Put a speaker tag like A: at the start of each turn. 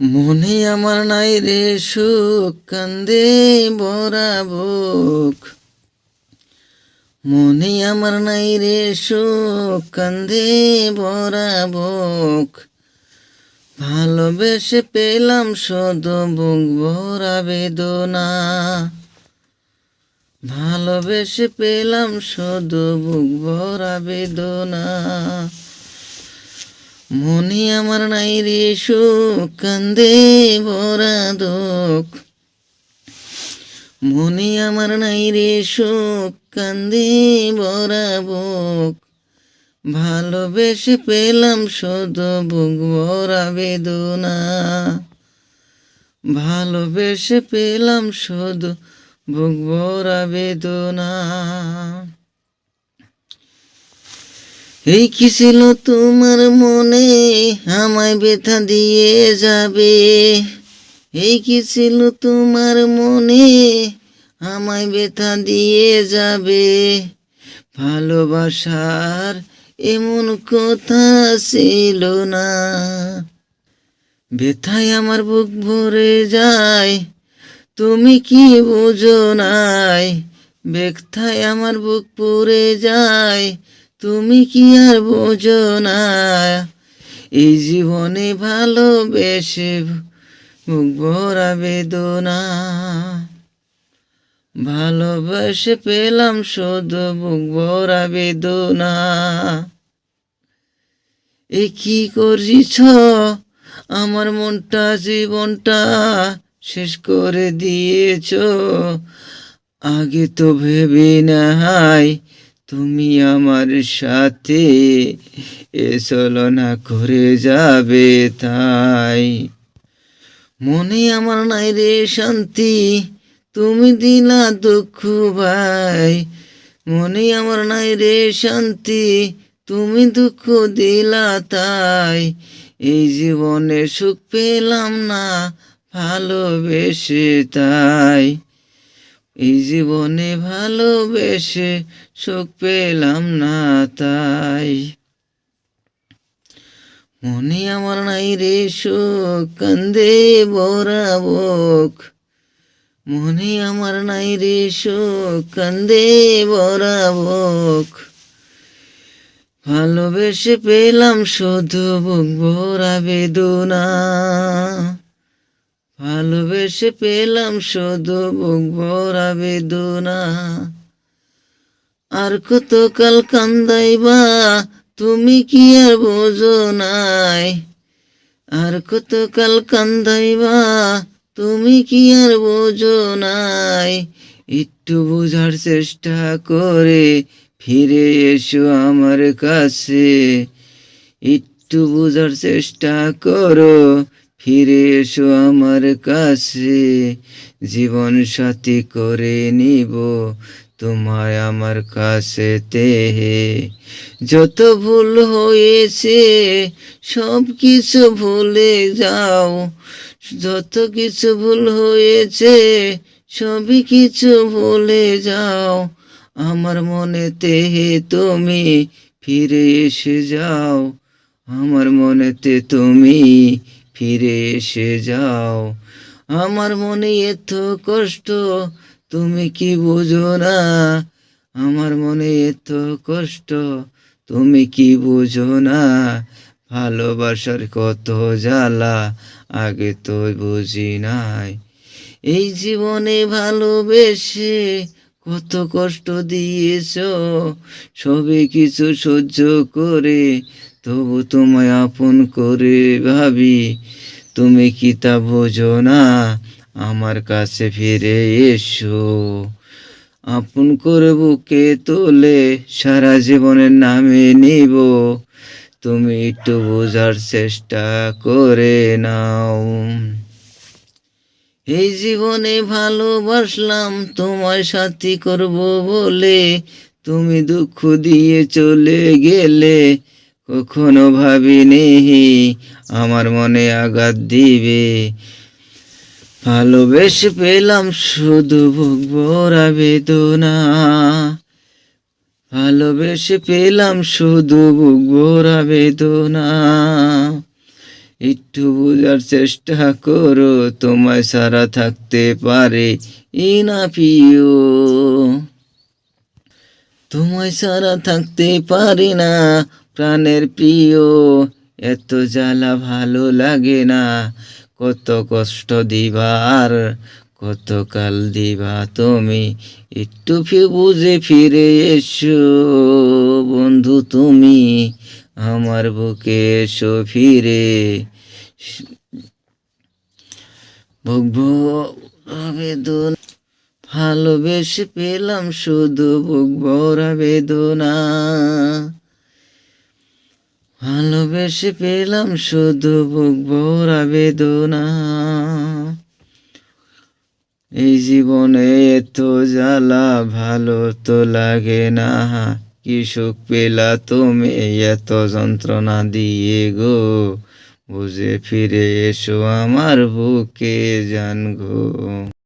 A: মনে আমার নাই রে সুখ, কান্দে ভরা বুক। মনে আমার নাই রে সুখ, কান্দে ভরা বুক। ভালোবেসে পেলাম শুধু বুক ভরা বেদনা। ভালোবেসে পেলাম শুধু বুক ভরা বেদনা। মনে আমার নাই রে সুখ, কান্দে ভরা দুঃখ। মনে আমার নাই রে সুখ, কান্দে ভরা বুক। ভালোবেসে পেলাম শুধু বুক ভরা বেদনা। ভালোবেসে পেলাম শুধু বুক ভরা বেদনা। এই কি ছিল তোমার মনে, আমায় ব্যথা দিয়ে যাবে। এই কি ছিল তোমার মনে, আমায় ব্যথা দিয়ে যাবে। ভালোবাসার এমন কথা ছিল না। ব্যথায় আমার বুক ভরে যায়, তুমি কি বুঝো নাই। ব্যথায় আমার বুক পুড়ে যায়, তুমি কি আর বোঝো না। এই জীবনে ভালোবেসে বুক ভরা বেদনা। ভালোবেসে পেলাম শুধু বুক ভরা বেদনা। এ কি করেছ আমার মনটা, জীবনটা শেষ করে দিয়েছ। আগে তো ভেবে নাই তুমি আমার সাথে এ ছলনা করে যাবে তাই। মনে আমার নাই রে শান্তি, তুমি দিলা দুঃখ ভাই। মনে আমার নাই রে শান্তি, তুমি দুঃখ দিলা তাই। এই জীবনে সুখ পেলাম না ভালোবেসে তাই। এই জীবনে ভালোবেসে সুখ পেলাম না তাই। মনে আমার নাই রে সুখ, কান্দে ভরা বুক। মনে আমার নাই রে সুখ, কান্দে ভরা বুক। ভালোবেসে পেলাম শুধু বুক ভরা বেদনা। ভালোবেসে পেলাম শুধু বুক ভরা বেদনা। আর কতকাল কান্দাইবা, তুমি কি আর বোঝো নাই। আর কতকাল কান্দাইবা, তুমি কি আর বোঝো নাই। একটু বোঝার চেষ্টা করে ফিরে এসো আমার কাছে। একটু বোঝার চেষ্টা করো, ফিরে এসো আমার কাছে। জীবন সাথী করে নিব তোমায় আমার কাছেতে। যত ভুল হয়েছে সব কিছু ভুলে যাও। যত কিছু ভুল হয়েছে সবই কিছু ভুলে যাও। আমার মনেতে তুমি ফিরে এসে যাও। আমার মনেতে তুমি ফিরে এসে যাও। আমার মনে এত কষ্ট, তুমি কি বুঝো না। আমার মনে এত কষ্ট, তুমি কি বুঝো না। ভালোবাসার কত জ্বালা আগে তো বুঝি নাই। এই জীবনে ভালোবেসে কত কষ্ট দিয়েছ, সবই কিছু সহ্য করে তবু তোমায় আপন করে ভাবি। তুমি কি তা বোঝো না, আমার কাছে ফিরে এসো। আপন করে বুকে তোলে সারা জীবনের নামে নিব। তুমি একটু বোঝার চেষ্টা করে নাও। এই জীবনে ভালোবাসলাম তোমায় সাথী করব বলে, তুমি দুঃখ দিয়ে চলে গেলে। কখনো ভাবিনি আমার মনে আঘাত দিবে। ভালোবেসে পেলাম শুধু বুক ভরা বেদনা। ভালোবেসে পেলাম শুধু বুক ভরা বেদনা। একটু বোঝার চেষ্টা করো, তোমায় ছাড়া থাকতে পারে না প্রিয়, তোমায় ছাড়া থাকতে পারি না প্রাণের প্রিয়, এত জ্বালা ভালো লাগে না, কত কষ্ট দিবার কত কাল দিবা তুমি, একটু বুঝে ফিরে এসো বন্ধু তুমি, আমার বুকে এসো ফিরে, ভুগবো আবেদন, ভালোবেসে পেলাম শুধু ভুগভরা বেদনা, ভালোবেসে পেলাম শুধু ভুগভরা বেদনা, এই জীবনে এত জ্বালা ভালো তো লাগে না, কি সুখ পেলা তুমি এত যন্ত্রণা দিয়ে গো, বুঝে ফিরে এসো আমার বুকে জান গো।